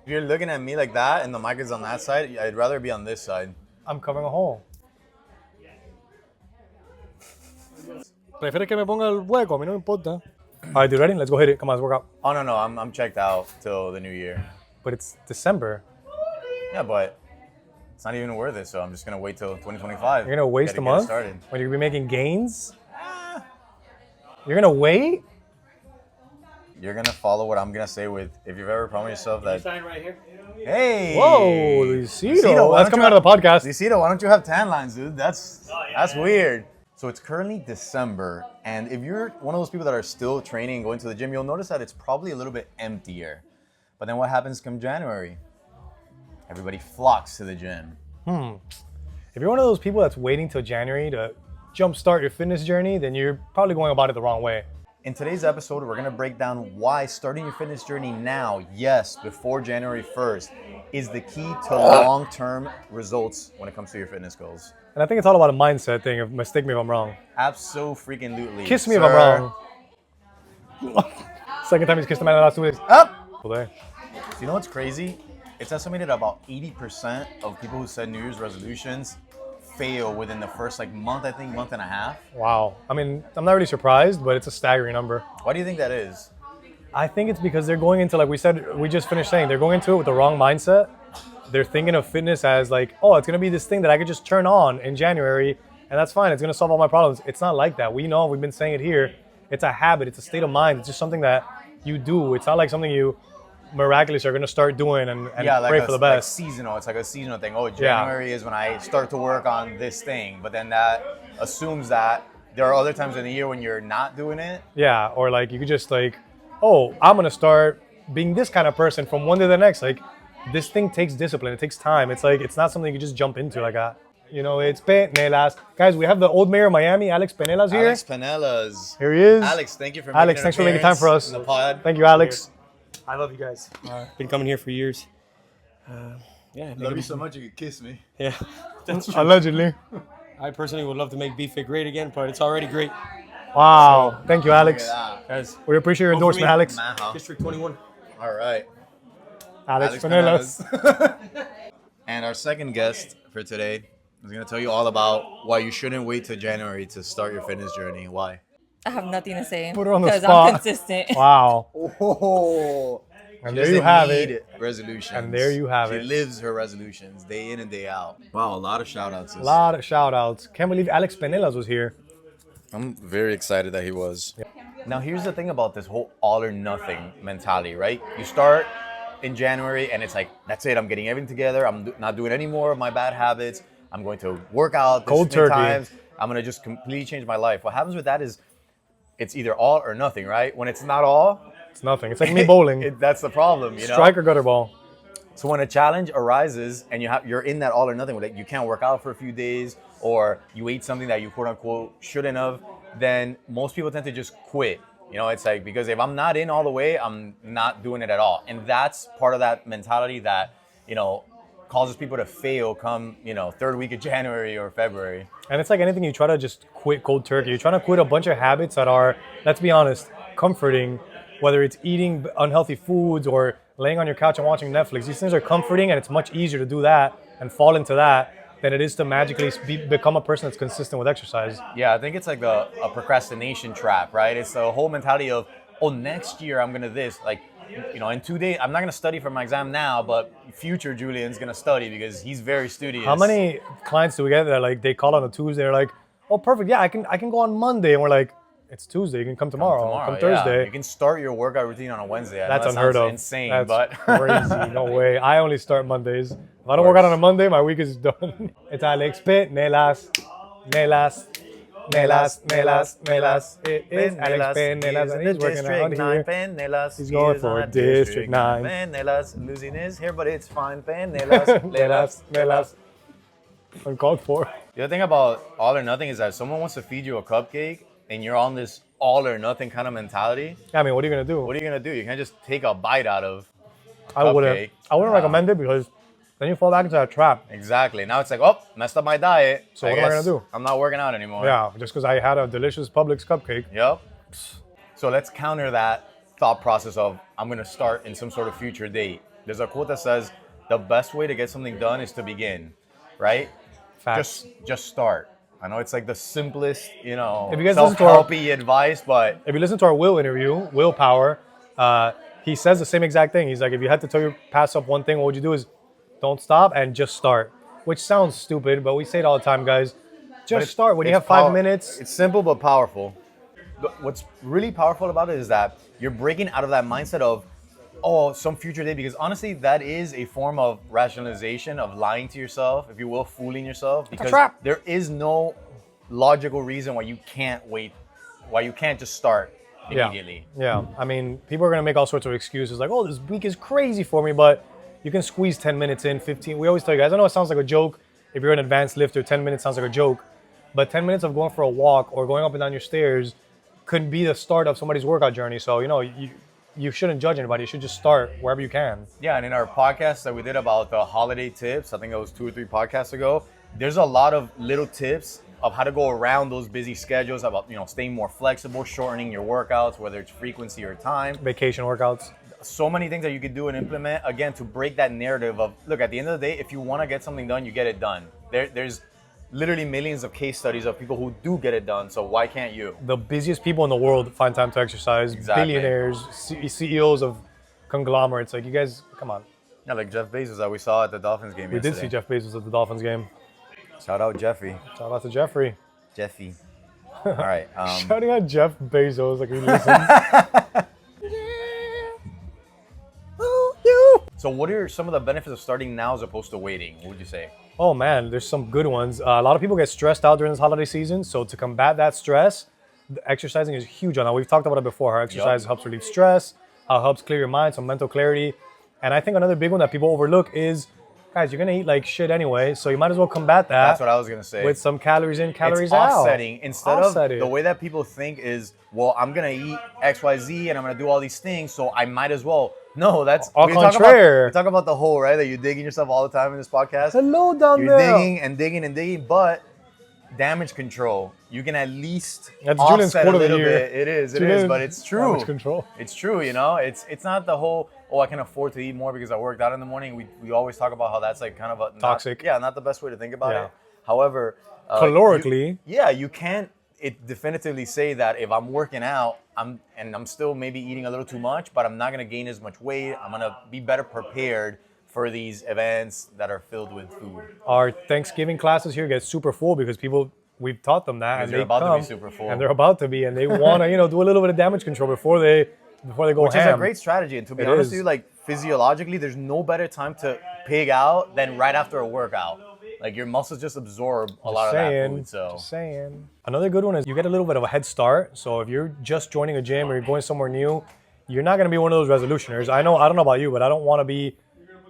If you're looking at me like that and the mic is on that side, I'd rather be on this side. I'm covering a hole. ¿Prefieres que me ponga el hueco? A mí no me importa. All right, dude, ready? Let's go hit it. Come on, let's work out. Oh, no, I'm checked out till the new year. But it's December. Yeah, but it's not even worth it, so I'm just going to wait till 2025. You're going to waste a month? When you're going to be making gains? You're going to wait? You're going to follow what I'm going to say with, if you've ever promised yourself that... Sign right here. Hey! Whoa, Luisito. That's coming out of the podcast. Luisito, why don't you have tan lines, dude? That's weird. So it's currently December, and if you're one of those people that are still training and going to the gym, you'll notice that it's probably a little bit emptier. But then what happens come January? Everybody flocks to the gym. If you're one of those people that's waiting till January to jumpstart your fitness journey, then you're probably going about it the wrong way. In today's episode, we're going to break down why starting your fitness journey now, yes, before January 1st, is the key to long-term results when it comes to your fitness goals. And I think it's all about a mindset thing. Mistake me if I'm wrong. Absolutely. Kiss me if I'm wrong. Second time he's kissed a man in the last 2 weeks. Up! So you know what's crazy? It's estimated about 80% of people who set New Year's resolutions fail within the first month and a half. Wow. I mean, I'm not really surprised, but it's a staggering number. Why do you think that is? I think it's because they're going into, like we just finished saying, they're going into it with the wrong mindset. They're thinking of fitness as oh, it's going to be this thing that I could just turn on in January, and that's fine. It's going to solve all my problems. It's not like that. We know, we've been saying it here. It's a habit. It's a state of mind. It's just something that you do. It's not like something you miraculously are going to start doing and pray for the best. Like seasonal. It's like a seasonal thing. Oh, January is when I start to work on this thing, but then that assumes that there are other times in the year when you're not doing it. Yeah, or you could just oh, I'm going to start being this kind of person from one day to the next. This thing takes discipline. It takes time. It's it's not something you can just jump into like that. You know, it's Penelas. Guys, we have the old mayor of Miami, Alex Penelas here. Alex Penelas. Here he is. Alex, thank you for Alex, thanks for making time for us. In the pod. Thank you, Alex. I love you guys. Been coming here for years. Yeah. Love you so much you could kiss me. Yeah, that's true. Allegedly. I personally would love to make BFIT great again, but it's already great. Wow. Thank you, Alex. Guys, We appreciate your endorsement, Alex. District 21. All right. Alex Penelas. And our second guest for today is going to tell you all about why you shouldn't wait till January to start your fitness journey. Why? I have nothing to say Put her on the because spot. I'm consistent. Wow. Oh, And there you have it. Resolutions. And there you have it. She lives her resolutions day in and day out. Wow, a lot of shout outs. A lot of shout outs. Can't believe Alex Penelas was here. I'm very excited that he was. Yeah. Now, here's the thing about this whole all or nothing mentality, right? You start in January and it's that's it. I'm getting everything together. I'm not doing any more of my bad habits. I'm going to work out Cold turkey. times. I'm going to just completely change my life. What happens with that is it's either all or nothing, right? When it's not all, It's nothing. It's like me bowling. that's the problem, you know? Strike or gutter ball. So when a challenge arises and you're in that all or nothing with it, you can't work out for a few days or you ate something that you quote unquote shouldn't have, then most people tend to just quit. You know, it's because if I'm not in all the way, I'm not doing it at all. And that's part of that mentality that, causes people to fail come, third week of January or February. And it's like anything, you try to just quit cold turkey. You're trying to quit a bunch of habits that are, let's be honest, comforting, whether it's eating unhealthy foods or laying on your couch and watching Netflix. These things are comforting, and it's much easier to do that and fall into that than it is to magically become a person that's consistent with exercise. Yeah, I think it's like a procrastination trap, right? It's the whole mentality of, oh, next year I'm going to this. In 2 days, I'm not going to study for my exam now, but future Julian's going to study because he's very studious. How many clients do we get that they call on a Tuesday, they're like, oh, perfect, yeah, I can go on Monday. And we're like, it's Tuesday, you can come tomorrow, come Thursday. Yeah. You can start your workout routine on a Wednesday. That's unheard of. Insane, That's but crazy. No way. I only start Mondays. If I don't work out on a Monday, my week is done. It's Alex Penelas. It is Alex Penelas, and he's working out here. Penelas. He's going for District 9. Penelas. Losing is here, but it's fine. Penelas. Penelas. Uncalled for. The other thing about all or nothing is that if someone wants to feed you a cupcake and you're on this all or nothing kind of mentality. I mean, what are you going to do? What are you going to do? You can't just take a bite out of I wouldn't recommend it because then you fall back into that trap. Exactly. Now it's oh, messed up my diet. So what am I going to do? I'm not working out anymore. Yeah, just because I had a delicious Publix cupcake. Yep. So let's counter that thought process of I'm going to start in some sort of future date. There's a quote that says, the best way to get something done is to begin, right? Facts. Just start. I know it's like the simplest, If you guys listen to our- self-helpy advice, but If you listen to our Will interview, Willpower, he says the same exact thing. He's like, if you had to tell your past self one thing, what would you do is don't stop and just start. Which sounds stupid, but we say it all the time, guys. Just start. When you have 5 minutes, It's simple but powerful. What's really powerful about it is that you're breaking out of that mindset of, oh, some future day, because honestly, that is a form of rationalization, of lying to yourself, if you will, fooling yourself. Because trap. there is no logical reason why you can't wait, why you can't just start immediately. Yeah. I mean, people are going to make all sorts of excuses like, oh, this week is crazy for me, but you can squeeze 10 minutes in, 15. We always tell you guys, I know it sounds like a joke. If you're an advanced lifter, 10 minutes sounds like a joke. But 10 minutes of going for a walk or going up and down your stairs could be the start of somebody's workout journey. So, you shouldn't judge anybody. You should just start wherever you can. Yeah, and in our podcast that we did about the holiday tips, I think it was 2 or 3 podcasts ago, there's a lot of little tips of how to go around those busy schedules, about staying more flexible, shortening your workouts, whether it's frequency or time. Vacation workouts. So many things that you could do and implement, again, to break that narrative of, look, at the end of the day, if you want to get something done, you get it done. There's literally millions of case studies of people who do get it done, so why can't you? The busiest people in the world find time to exercise. Exactly. Billionaires, CEOs of conglomerates. Like, you guys, come on. Yeah, like Jeff Bezos that we saw at the Dolphins game We yesterday. did see Jeff Bezos at the Dolphins game. Shout out Jeffy. Shout out to Jeffrey. Jeffy. All right. Shouting out Jeff Bezos like he listens. So what are some of the benefits of starting now as opposed to waiting? What would you say? Oh man, there's some good ones. A lot of people get stressed out during this holiday season. So to combat that stress, exercising is huge on that. We've talked about it before. How exercise helps relieve stress, how it helps clear your mind, some mental clarity. And I think another big one that people overlook is, guys, you're going to eat like shit anyway. So you might as well combat that. That's what I was going to say. With some calories in, calories it's out. offsetting. Instead Offset of the way that people think is, well, I'm going to eat X, Y, Z and I'm going to do all these things, so I might as well. No, that's au we contraire. talk about the hole, right? That you're digging yourself all the time in this podcast. Hello down You're there. digging and digging and digging, but damage control, you can at least That's Julian's offset a quote of the little year. bit. It is, Julian, but it's true. damage control. It's true, It's not the whole, oh, I can afford to eat more because I worked out in the morning. We always talk about how that's like kind of a Toxic. Not the best way to think about Yeah. it. However, Calorically. you can't definitively say that if I'm working out, I'm still maybe eating a little too much, but I'm not gonna gain as much weight. I'm gonna be better prepared for these events that are filled with food. Our Thanksgiving classes here get super full because we've taught them that, and they're they about to come, be super full. and they're about to be, and they want to do a little bit of damage control before they go Which ham. is a great strategy. And to be It honest is. with you, like physiologically, there's no better time to pig out than right after a workout. Like your muscles just absorb a lot of that food. So Just saying. Another good one is you get a little bit of a head start. So if you're just joining a gym or you're going somewhere new, you're not going to be one of those resolutioners. I don't know about you, but I don't want to be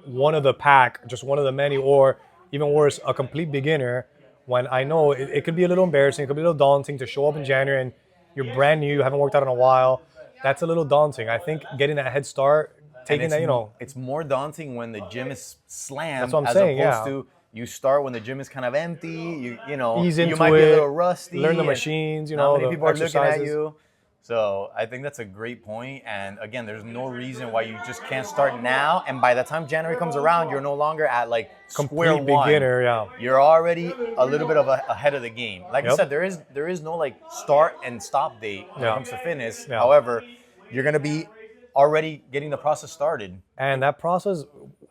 one of the pack, just one of the many, or even worse, a complete beginner, when I know it could be a little embarrassing, it could be a little daunting to show up in January and you're brand new, you haven't worked out in a while. That's a little daunting. I think getting that head start, taking that, it's more daunting when the gym is slammed. That's what I'm as saying, opposed yeah. to you start when the gym is kind of empty. Ease you into might be a it, little rusty. learn the and machines, not many the people are looking at exercises. you. So I think that's a great point. And again, there's no reason why you just can't start now. And by the time January comes around, you're no longer at like square Complete one. beginner, yeah. You're already a little bit of ahead of the game. Like I Yep. said, there is no like start and stop date when it Yeah. comes to fitness. Yeah. However, you're gonna be already getting the process started. And that process,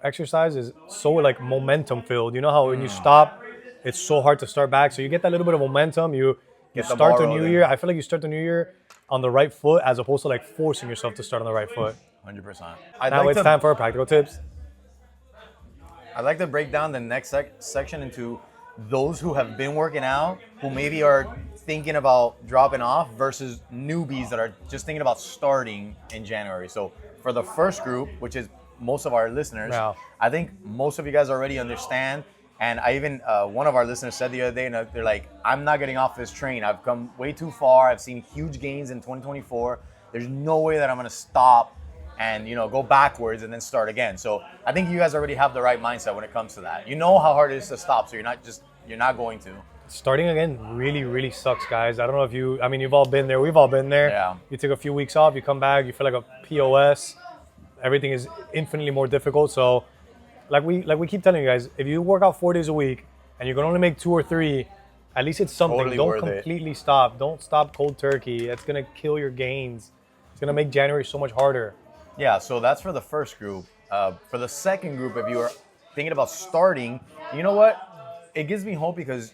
exercise is so like momentum filled. You know how when you stop, it's so hard to start back. So you get that little bit of momentum. You Get the start the ball new rolling. year. I feel like you start the new year on the right foot as opposed to like forcing yourself to start on the right foot. 100%. Now it's time for our practical tips. I'd like to break down the next section into those who have been working out, who maybe are thinking about dropping off, versus newbies that are just thinking about starting in January. So for the first group, which is most of our listeners, Yeah. I think most of you guys already understand. And I even, one of our listeners said the other day, and they're like, I'm not getting off this train. I've come way too far. I've seen huge gains in 2024. There's no way that I'm going to stop and go backwards and then start again. So I think you guys already have the right mindset when it comes to that. You know how hard it is to stop, so you're not going to. Starting again really, really sucks, guys. I don't know if you've all been there. We've all been there. Yeah. You take a few weeks off, you come back, you feel like a POS. everything is infinitely more difficult. So, like we keep telling you guys, if you work out 4 days a week and you can only make 2 or 3, at least it's something. Totally Don't worth it. completely stop. Don't stop cold turkey. It's gonna kill your gains. It's gonna make January so much harder. Yeah, so that's for the first group. For the second group, if you are thinking about starting, you know what? It gives me hope because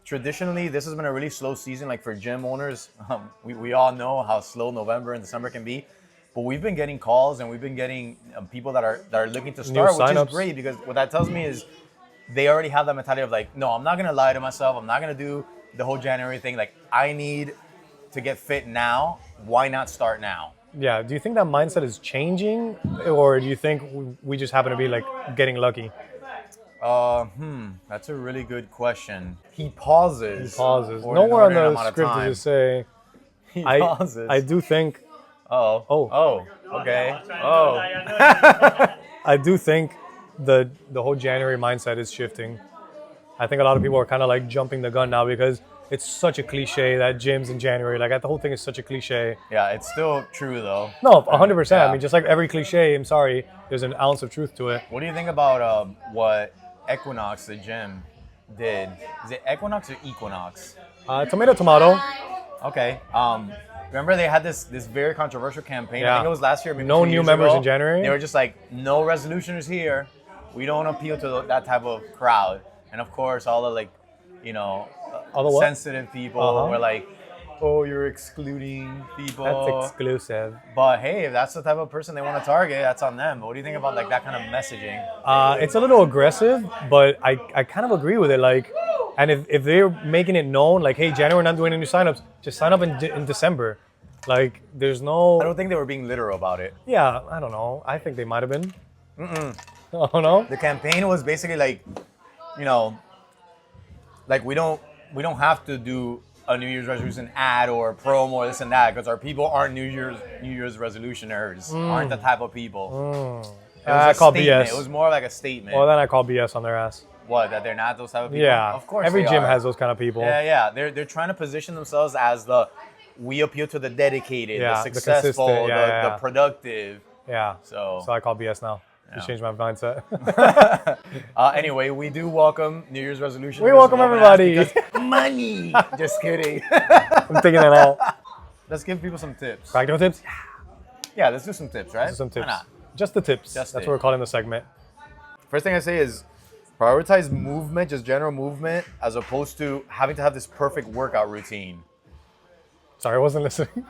traditionally this has been a really slow season. Like for gym owners, we all know how slow November and December can be. But we've been getting calls and we've been getting people that are looking to start, which is signups. great because what that tells me is they already have that mentality of like, no, I'm not gonna lie to myself. I'm not gonna do the whole January thing. Like I need to get fit now. Why not start now? Yeah. Do you think that mindset is changing, or do you think we just happen to be like getting lucky? That's a really good question. He pauses. Pauses. for an Nowhere on inordinate the amount of script time. does it say. He I pauses. I do think. Oh. Okay. Oh. I do think the whole January mindset is shifting. I think a lot of people are kind of like jumping the gun now because it's such a cliche that gyms in January, like the whole thing is such a cliche. Yeah, it's still true though. No, 100%. Yeah. I mean, just like every cliche, I'm sorry, there's an ounce of truth to it. What do you think about what Equinox, the gym, did? Is it Equinox or Equinox? Tomato. Okay. Remember they had this very controversial campaign. I Yeah. think it was last year. Maybe No 2 new years members ago. in January? They were just like, no resolutioners here. We don't appeal to that type of crowd. And of course, all the like, All the what? sensitive people were like, oh, you're excluding people. That's exclusive. But hey, if that's the type of person they want to target, that's on them. But what do you think about like that kind of messaging? It's a little aggressive, but I kind of agree with it. Like, and if they're making it known, like, hey, January, we're not doing any signups, just sign up in December. Like, there's no. I don't think they were being literal about it. Yeah, I don't know. I think they might have been. Oh no. The campaign was basically like, like we don't have to do a New Year's resolution ad or promo or this and that because our people aren't New Year's resolutioners, aren't the type of people. It was I a call statement. BS. It was more like a statement. Well, then I call BS on their ass. What, that they're not those type of people? Yeah, Of course every they gym are. has those kind of people. Yeah. They're trying to position themselves as we appeal to the dedicated, Yeah, the the successful, consistent, yeah. the productive. Yeah. So I call BS now. Just changed my mindset. Anyway, we do welcome New Year's resolutions. We welcome everybody. Money. Just kidding. I'm taking it out. Let's give people some tips. Practical tips? Yeah, let's do some tips, right? Some tips. Why not? Just the tips. Just That's it. what we're calling the segment. First thing I say is prioritize movement, just general movement, as opposed to having to have this perfect workout routine. Sorry, I wasn't listening.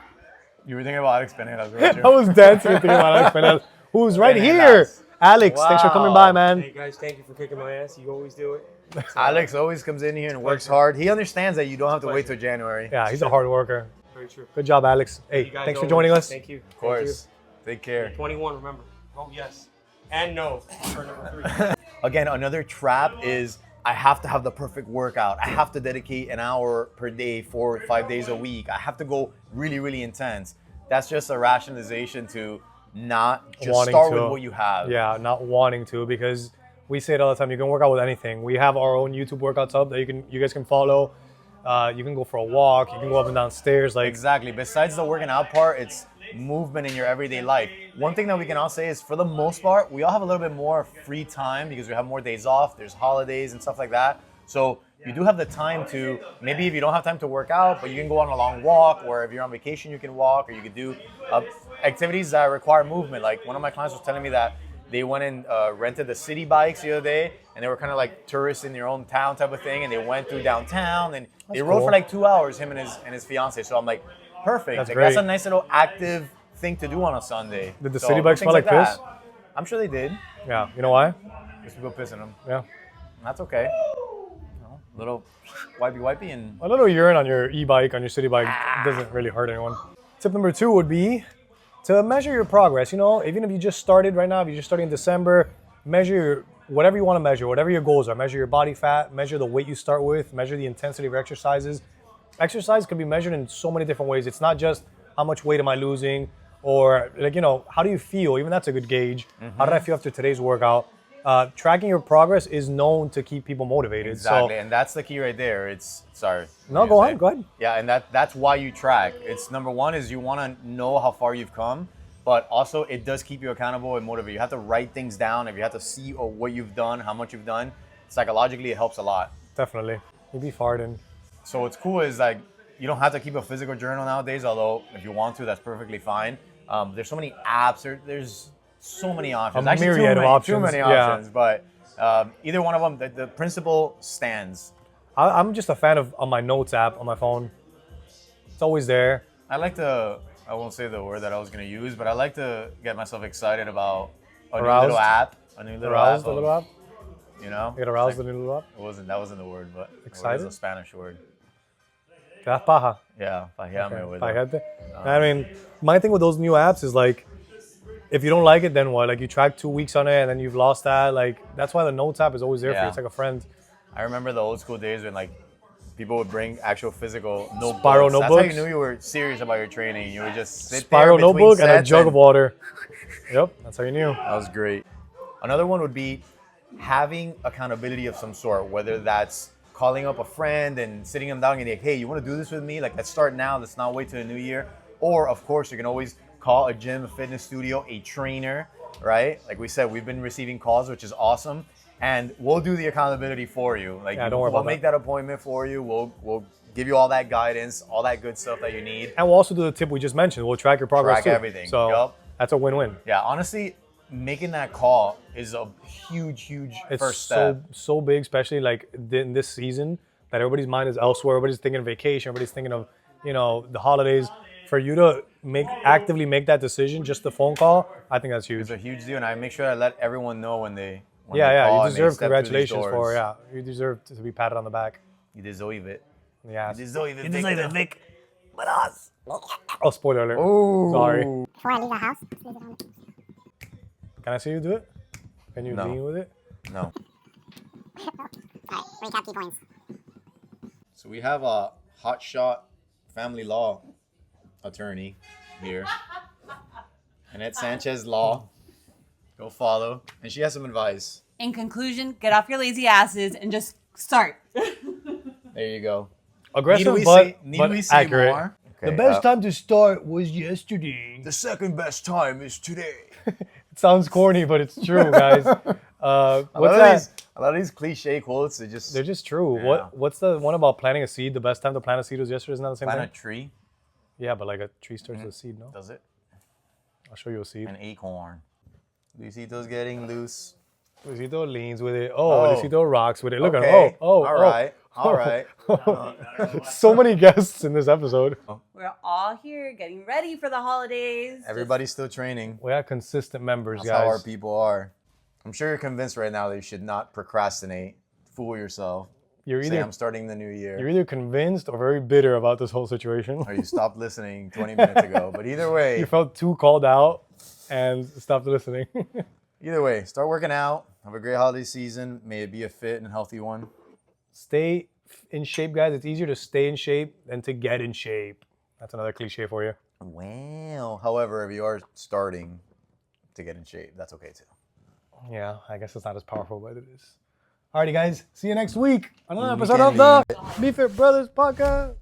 You were thinking about Alex Penelas, weren't you? I was dancing and thinking about Alex Penel, who's right Penelas. here. Alex, thanks for coming by, Wow. man. Hey guys, thank you for kicking my ass. You always do it. Alex always comes in here and works hard. He understands that you don't have to wait till January. Yeah, he's a hard worker. Very true. Good job, Alex. Hey, You guys thanks for always- joining us. Thank you. Of course. Take care. 21, remember. Oh, yes. And no for number 3. Again, another trap is I have to have the perfect workout. I have to dedicate an hour per day, 4 or 5 days a week. I have to go really, really intense. That's just a rationalization to not just Wanting start to. with what you have. Yeah, not wanting to, because we say it all the time. You can work out with anything. We have our own YouTube workouts up that you guys can follow. You can go for a walk. You can go up and down stairs. Like, Exactly. Besides the working out part, it's movement in your everyday life. One thing that we can all say is, for the most part, we all have a little bit more free time because we have more days off. There's holidays and stuff like that. So you do have the time to, maybe if you don't have time to work out, but you can go on a long walk, or if you're on vacation, you can walk, or you could do activities that require movement. Like one of my clients was telling me that they went and rented the city bikes the other day, and they were kind of like tourists in their own town type of thing, and they went through downtown, and they rode cool. for like 2 hours, him and his fiance. So I'm like, perfect. That's Like, great. that's a nice little active thing to do on a Sunday. Did the So, city bikes things smell like piss? that. I'm sure they did. yeah, you know why? There's people pissing them. Yeah. That's okay. Little wipey and A little urine on your e-bike, on your city bike, doesn't really hurt anyone. Tip number 2 would be to measure your progress. You know, even if you just started right now, if you're just starting in December, measure whatever you want to measure, whatever your goals are. Measure your body fat, measure the weight you start with, measure the intensity of your exercises. Exercise can be measured in so many different ways. It's not just how much weight am I losing, or like, how do you feel? Even that's a good gauge. How did I feel after today's workout? Tracking your progress is known to keep people motivated. exactly, So, and that's the key right there. It's sorry. no, go ahead. Yeah, and that's why you track. It's number one is you want to know how far you've come, but also it does keep you accountable and motivated. You have to write things down. If you have to see what you've done, how much you've done, psychologically it helps a lot. Definitely. You be farting. So what's cool is like you don't have to keep a physical journal nowadays, although if you want to, that's perfectly fine. There's so many apps, there's so many options. A myriad of options. Too many Yeah. options, but either one of them, the principle stands. I'm just a fan of on my notes app on my phone. It's always there. I like to, I won't say the word that I was going to use, but I like to get myself excited about a new Aroused? little app. A new little Aroused app. the little app. You know? You get aroused It's the little app. that wasn't the word, but Excited? it was a Spanish word. Te das paja. Yeah, pajeame with it. Pajete. I mean, my thing with those new apps is like, if you don't like it, then what? Like you track 2 weeks on it and then you've lost that. Like that's why the notes app is always there for Yeah. you. It's like a friend. I remember the old school days when like people would bring actual physical notebooks. Spiral That's how notebooks? you knew you were serious about your training. You would just sit Spiral there between notebook and a sets jug of water. Yep, that's how you knew. That was great. Another one would be having accountability of some sort, whether that's calling up a friend and sitting them down and like, hey, you want to do this with me? Like, let's start now. Let's not wait till the new year. Or, of course, you can always call a gym, a fitness studio, a trainer, right? Like we said, we've been receiving calls, which is awesome. And we'll do the accountability for you. Like, Yeah, don't worry we'll about make that appointment for you. We'll give you all that guidance, all that good stuff that you need. And we'll also do the tip we just mentioned. We'll track your progress Track too. everything. So Yup. that's a win-win. Yeah, honestly, making that call is a huge It's first step. so big, especially like in this season that everybody's mind is elsewhere. Everybody's thinking of vacation. Everybody's thinking of, the holidays. For you to actively make that decision, just the phone call, I think that's huge. It's a huge deal, and I make sure I let everyone know when they call You and they deserve step through these congratulations for doors. You deserve to be patted on the back. You deserve it. Yeah. You deserve it. Vic. But us. Oh, spoiler alert. Oh, Sorry. Before I leave the house, please leave it on. Can I see you do it? Can you No. lean with it? No. Alright, recap key points. So we have a hotshot family law attorney here, Annette Sanchez Law. Go follow, and she has some advice. In conclusion, get off your lazy asses and just start. There you go. Aggressive, Need but we say accurate. more? The Okay, best time to start was yesterday. The second best time is today. It sounds corny, but it's true, guys. What's that? A lot of these cliche quotes, they're just true. Yeah. What's the one about planting a seed? The best time to plant a seed was yesterday. Isn't that the same plant a thing? tree. Yeah, but like a tree starts with a seed, no? Does it? I'll show you a seed. An acorn. Luisito's getting loose. Luisito leans with it. Oh, Luisito rocks with it. Look at Okay. him. Oh, All right. All right. So many guests in this episode. We're all here getting ready for the holidays. Everybody's still training. We have consistent members, That's how our guys. people are. I'm sure you're convinced right now that you should not procrastinate. Fool yourself. You're Say either I'm starting the new year. you're either convinced or very bitter about this whole situation. Or you stopped listening 20 minutes ago. But either way, You felt too called out and stopped listening. start working out. Have a great holiday season. May it be a fit and healthy one. Stay in shape, guys. It's easier to stay in shape than to get in shape. That's another cliche for you. Well, however, if you are starting to get in shape, that's okay too. Yeah, I guess it's not as powerful, but it is. Alrighty, guys. See you next week. Another You episode can of the Be Fit Brothers podcast.